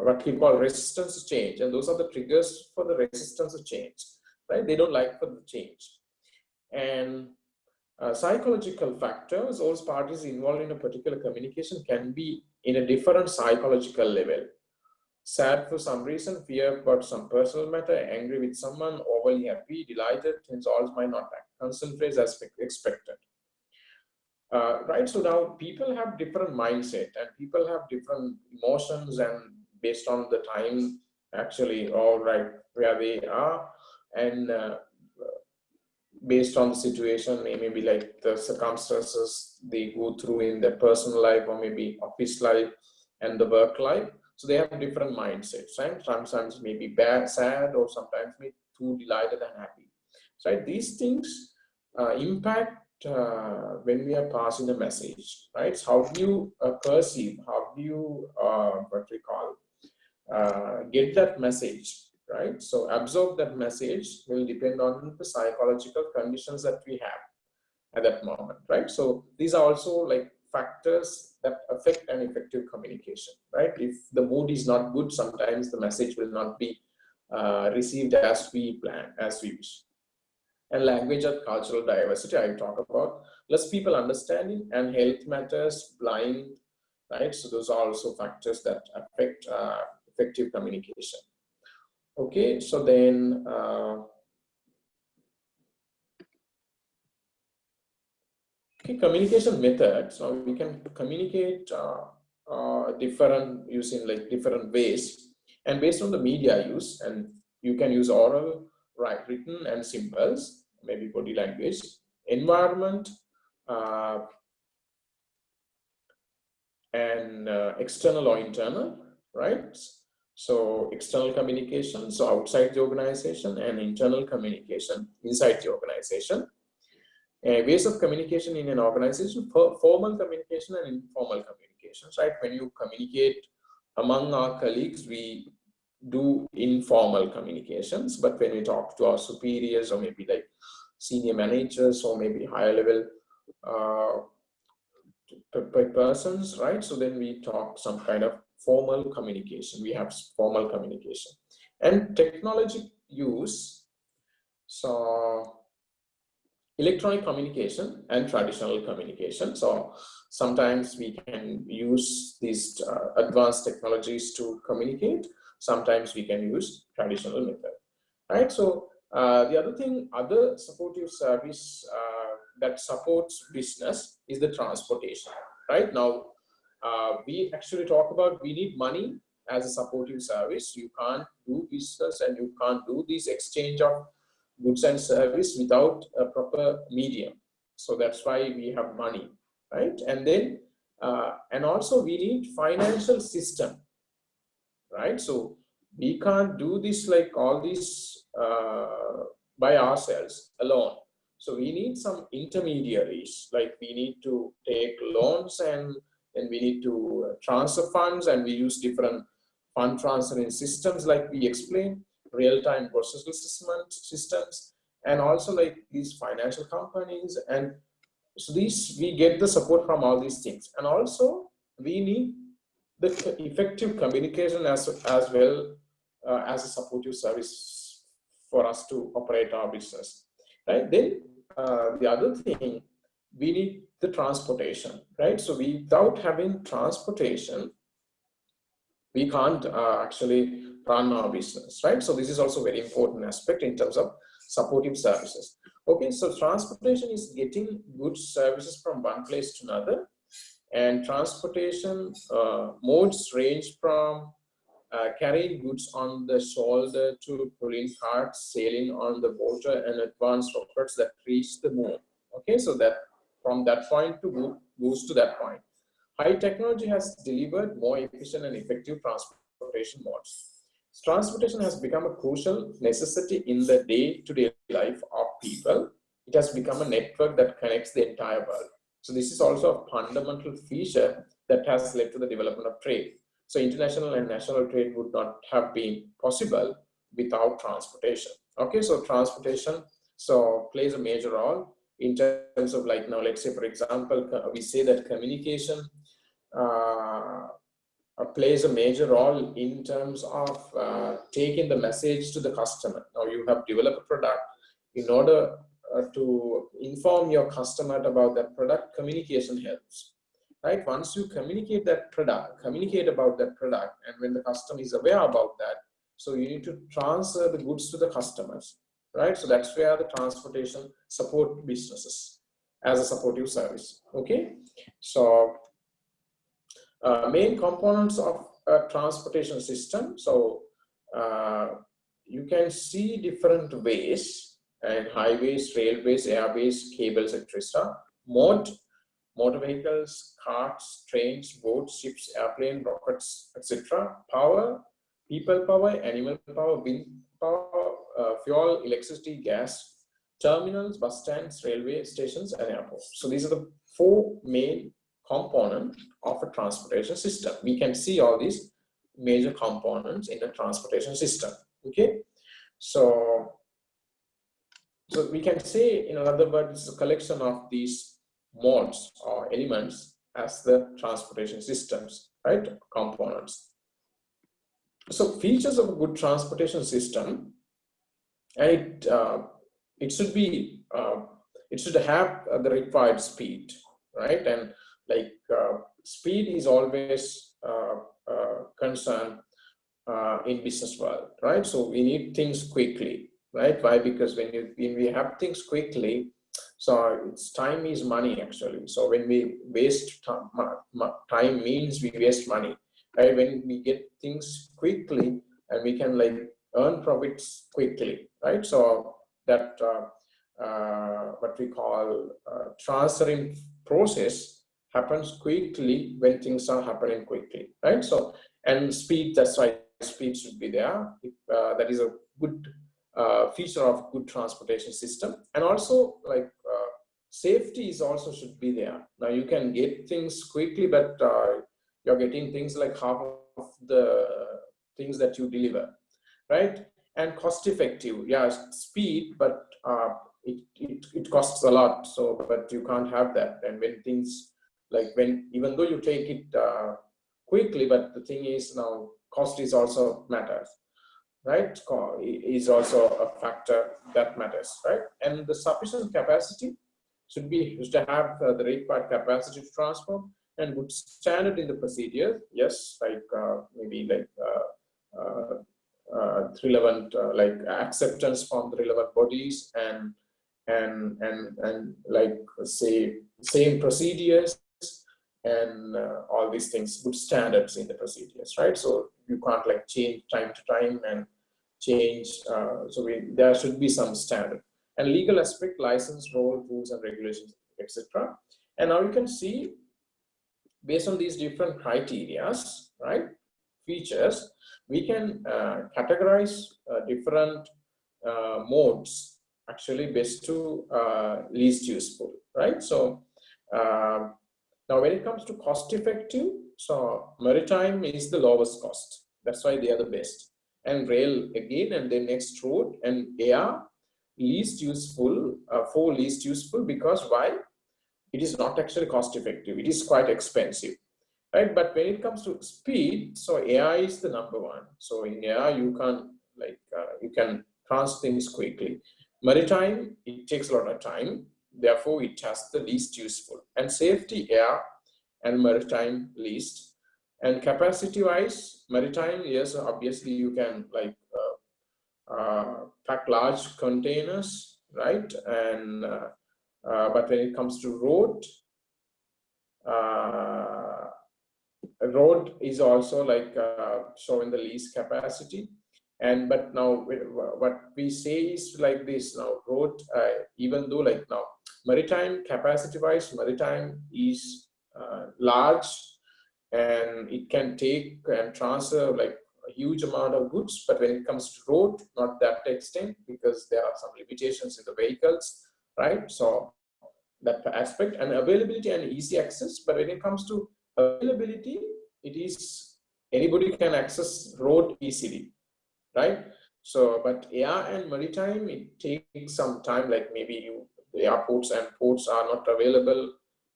what we call resistance to change. And those are the triggers for the resistance to change, right? They don't like for the change. And psychological factors, all parties involved in a particular communication can be in a different psychological level. Sad for some reason, fear about some personal matter, angry with someone, overly happy, delighted, hence all might not concentrate as expected. Right, so now people have different mindset and people have different emotions, and based on the time actually, all right, where they are, and based on the situation, maybe like the circumstances they go through in their personal life or maybe office life and the work life. So they have different mindsets, right? Sometimes maybe bad, sad, or sometimes maybe too delighted and happy. Right? These things impact when we are passing a message, right? So how do you perceive, how do you what we call get that message, right? So absorb that message will depend on the psychological conditions that we have at that moment, right? So these are also like factors that affect an effective communication, right? If the mood is not good, sometimes the message will not be received as we plan, as we wish. And language and cultural diversity, I talk about less people understanding and health matters, blind, right? So those are also factors that affect effective communication. Okay, so then communication methods. So we can communicate using like different ways, and based on the media use, and you can use oral, written, and symbols, maybe body language, environment, and external or internal, right? So external communication, so outside the organization, and internal communication inside the organization. Ways of communication in an organization, formal communication and informal communication, right? When you communicate among our colleagues, we do informal communications, but when we talk to our superiors or maybe like senior managers or maybe higher level persons, right? So then we talk some kind of formal communication. We have formal communication and technology use. So electronic communication and traditional communication. So sometimes we can use these advanced technologies to communicate. Sometimes we can use traditional method, right? So the other thing, other supportive service that supports business is the transportation, right? Now, we actually talk about we need money as a supportive service. You can't do business and you can't do this exchange of goods and service without a proper medium. So that's why we have money, right? And then, and also we need financial system, right? So we can't do this like all this by ourselves alone. So we need some intermediaries, like we need to take loans and then we need to transfer funds, and we use different fund transferring systems like we explained, real-time processing systems, and also like these financial companies. And so these, we get the support from all these things. And also we need the effective communication as well as a supportive service for us to operate our business, right? Then the other thing, we need the transportation, right? So without having transportation, we can't actually run our business, right? So this is also a very important aspect in terms of supportive services. Okay, so transportation is getting goods, services from one place to another, and transportation modes range from carrying goods on the shoulder to pulling carts, sailing on the water, and advanced rockets that reach the moon. Okay, so that from that point to goes to that point. High technology has delivered more efficient and effective transportation modes. Transportation has become a crucial necessity in the day-to-day life of people, it has become a network that connects the entire world. So this is also a fundamental feature that has led to the development of trade. So international and national trade would not have been possible without transportation. Okay, so transportation plays a major role in terms of, like, now let's say, for example, we say that communication plays a major role in terms of taking the message to the customer. Now you have developed a product. In order to inform your customer about that product, communication helps, right? Once you communicate about that product, and when the customer is aware about that, so you need to transfer the goods to the customers, right? So that's where the transportation support businesses as a supportive service. Okay, so main components of a transportation system. So you can see different ways, and highways, railways, airways, cables, etc. Motor vehicles, carts, trains, boats, ships, airplanes, rockets, etc. Power, people power, animal power, wind power, fuel, electricity, gas, terminals, bus stands, railway stations, and airports. So these are the 4 main components of a transportation system. We can see all these major components in the transportation system. Okay, so we can say, in other words, it's a collection of these modes or elements as the transportation systems, right? Components. So features of a good transportation system, and it should have the required speed, right? And like speed is always concern in business world, right? So we need things quickly, right? Why? Because when we have things quickly, so it's time is money actually. So when we waste time means we waste money, right? When we get things quickly and we can like earn profits quickly, right? So that what we call transferring process happens quickly when things are happening quickly, right? So, and speed, that's why speed should be there. That is a good feature of good transportation system. And also like safety is also should be there. Now you can get things quickly, but you're getting things like half of the things that you deliver, right? And cost effective, yeah, speed, but it costs a lot. So, but you can't have that. And when things like even though you take it quickly, but the thing is now cost is also matters, right? Is also a factor that matters, right? And the sufficient capacity should to have the required capacity to transport and good standard in the procedure. Yes, like maybe like relevant like acceptance from the relevant bodies and like say same procedures and all these things, good standards in the procedures, right? So you can't like change time to time and change. There should be some standard and legal aspect, license, role, rules and regulations, etc. And now you can see based on these different criterias, right? Features, we can categorize different modes actually based to least useful, right? So now when it comes to cost effective, so maritime is the lowest cost. That's why they are the best. And rail again, and then next road and air least useful, for least useful, because why? It is not actually cost effective. It is quite expensive, right? But when it comes to speed, so air is the number one. So in air, you can like you can transfer things quickly. Maritime, it takes a lot of time. Therefore, it has the least useful. And safety, air and maritime least. And capacity wise, maritime, yes, obviously you can like pack large containers, right? And but when it comes to road, road is also like showing the least capacity. And but now what we say is like this now, road even though like now maritime capacity wise, maritime is large and it can take and transfer like a huge amount of goods, but when it comes to road, not that extent, because there are some limitations in the vehicles right? So that aspect, and availability and easy access. But when it comes to availability, it is anybody can access road easily, right? So, but air and maritime, it takes some time, like maybe the airports and ports are not available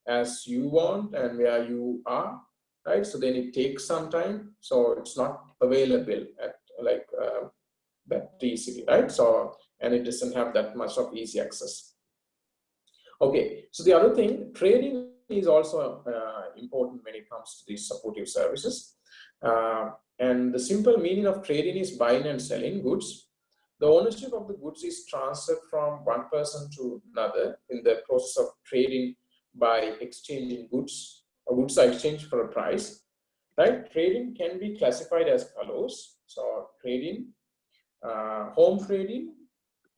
as you want and where you are, right? So then it takes some time. So it's not available at like that easily, right? So, and it doesn't have that much of easy access. Okay, so the other thing, trading is also important when it comes to these supportive services. And the simple meaning of trading is buying and selling goods. The ownership of the goods is transferred from one person to another in the process of trading by exchanging goods, or goods are exchanged for a price, right? Trading can be classified as follows. So trading, home trading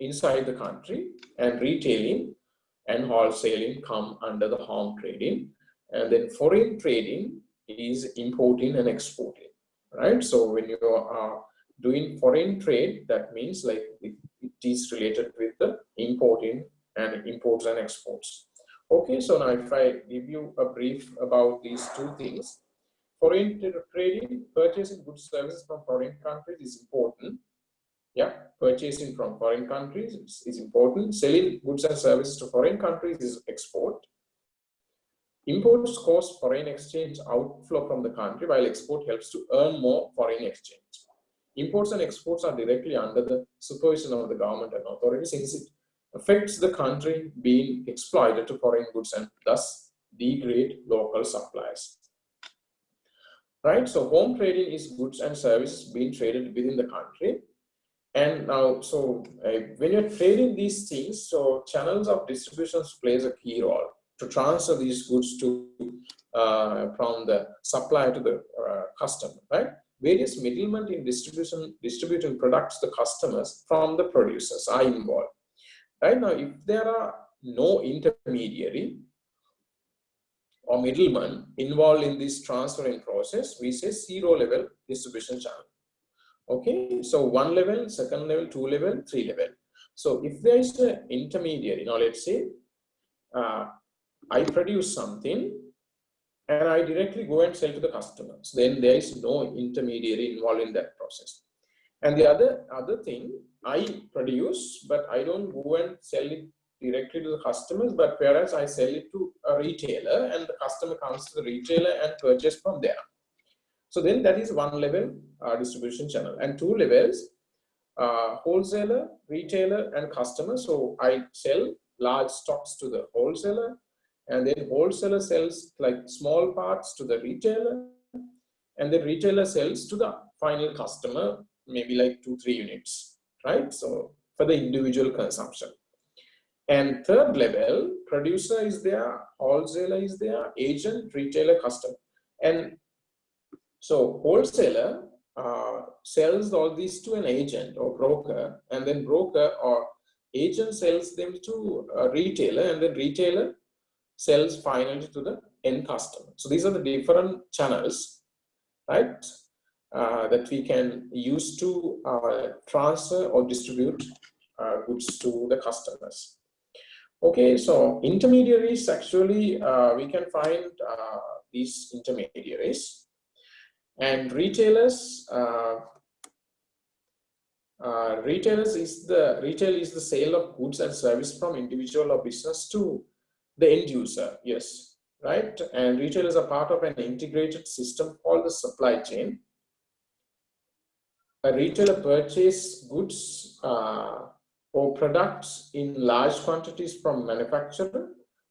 inside the country, and retailing and wholesaling come under the home trading. And then foreign trading is importing and exporting, right? So when you are doing foreign trade, that means like it is related with the importing and imports and exports. Okay, so now if I give you a brief about these two things, foreign trading, purchasing goods services from foreign countries is important. Yeah, purchasing from foreign countries is important. Selling goods and services to foreign countries is export. Imports cause foreign exchange outflow from the country, while export helps to earn more foreign exchange. Imports and exports are directly under the supervision of the government and authorities, since it affects the country being exploited to foreign goods and thus degrade local supplies. Right, so home trading is goods and services being traded within the country. And now, so when you're trading these things, so channels of distributions plays a key role to transfer these goods to from the supplier to the customer, right? Various middlemen in distributing products to customers from the producers are involved. Right now, if there are no intermediary or middleman involved in this transferring process, we say zero level distribution channel. Okay, so 1 level, 2nd level, 2 level, 3 level. So if there is an intermediary, now let's say I produce something and I directly go and sell to the customers, then there is no intermediary involved in that process. And the other thing, I produce, but I don't go and sell it directly to the customers, but whereas I sell it to a retailer and the customer comes to the retailer and purchase from there. So then that is 1 level distribution channel, and 2 levels, wholesaler, retailer, and customer. So I sell large stocks to the wholesaler, and then wholesaler sells like small parts to the retailer, and the retailer sells to the final customer, maybe like 2-3 units, right? So for the individual consumption. And 3rd level, producer is there, wholesaler is there, agent, retailer, customer. And so wholesaler sells all these to an agent or broker, and then broker or agent sells them to a retailer, and then retailer sells finally to the end customer. So these are the different channels, right, that we can use to transfer or distribute goods to the customers. Okay, so intermediaries, actually we can find these intermediaries. And retailers, retail is the sale of goods and service from individual or business to the end user. Yes, right. And retailers are part of an integrated system called the supply chain. A retailer purchases goods or products in large quantities from manufacturer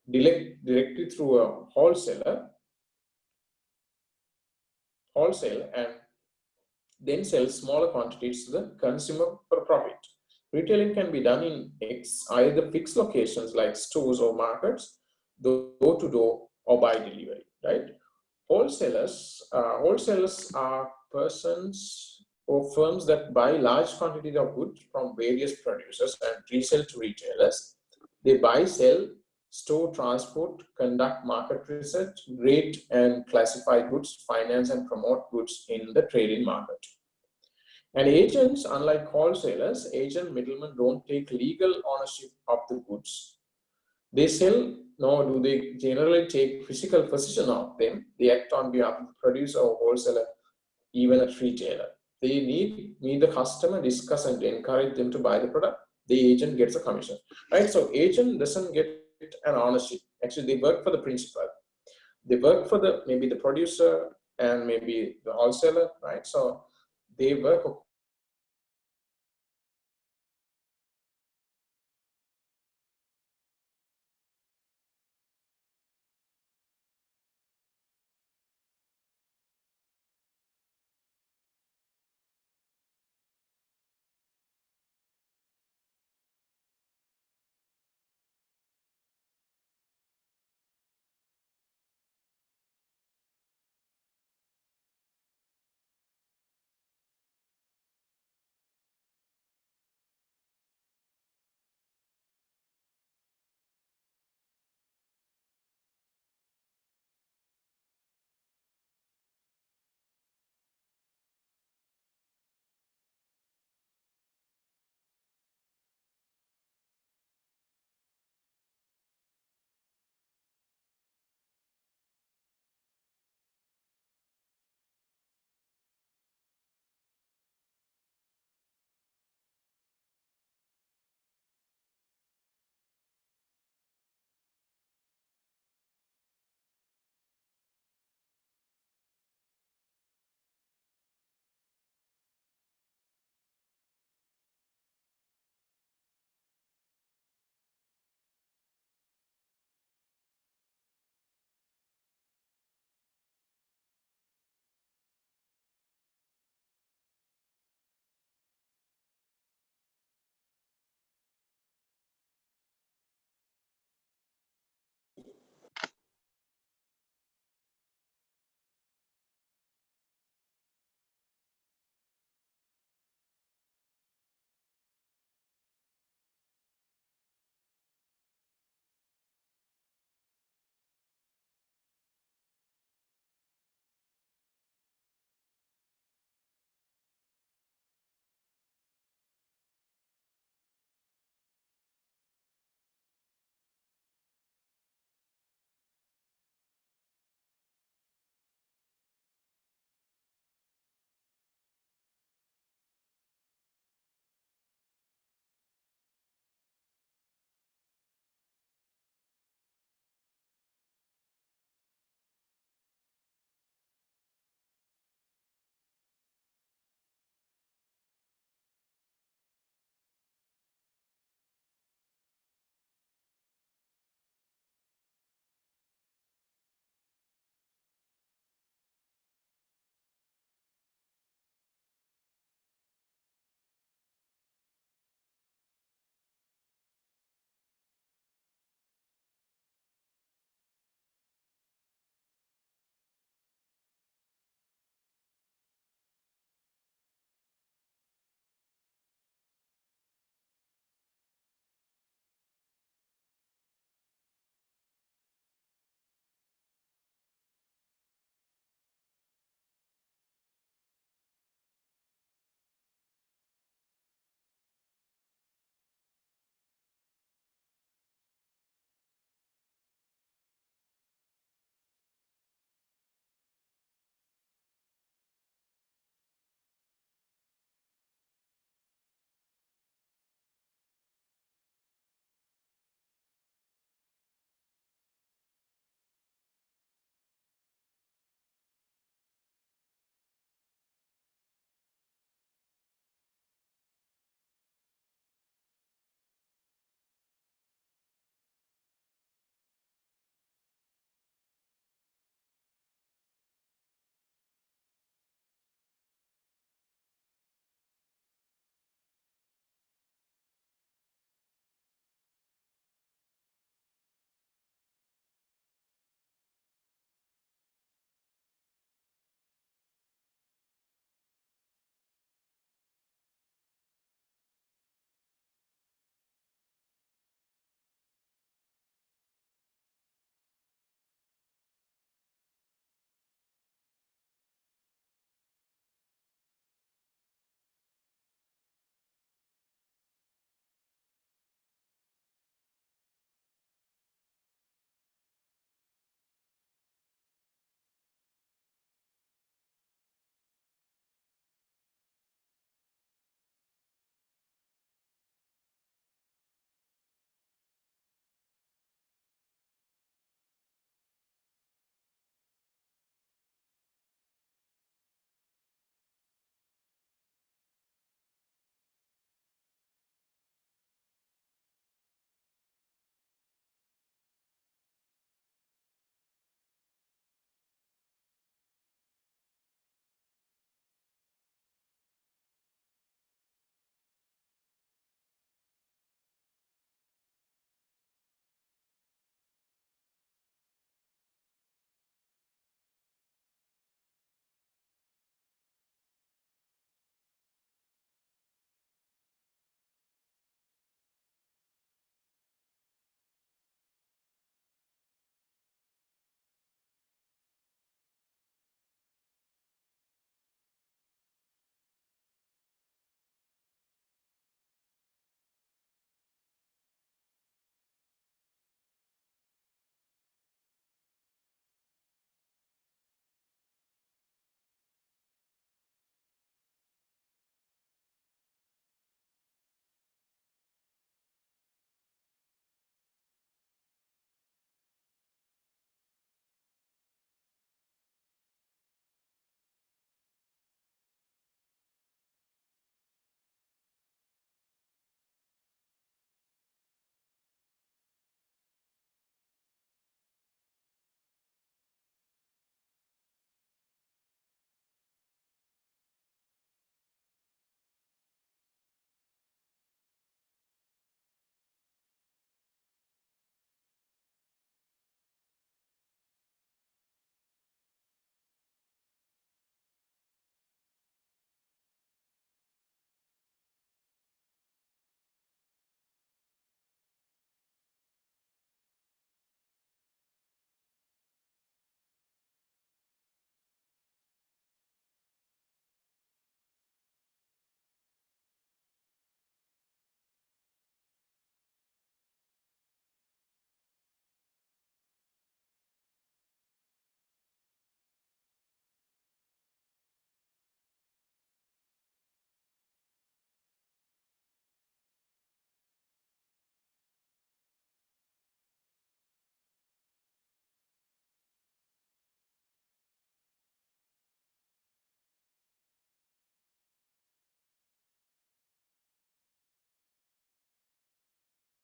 directly through a wholesale, and then sell smaller quantities to the consumer for profit. Retailing can be done in either fixed locations like stores or markets, door to door, or by delivery, right? Wholesalers are persons or firms that buy large quantities of goods from various producers and resell to retailers. They buy, sell, store, transport, conduct market research, grade and classify goods, finance and promote goods in the trading market. And agents, unlike wholesalers, agent middlemen don't take legal ownership of the goods. they sell, nor do they generally take physical possession of them. They act on behalf of the producer or wholesaler, even a retailer. They meet the customer, discuss and encourage them to buy the product. The agent gets a commission, right? So agent doesn't get an ownership. Actually, they work for the principal. They work for maybe the producer and maybe the wholesaler, right? So they work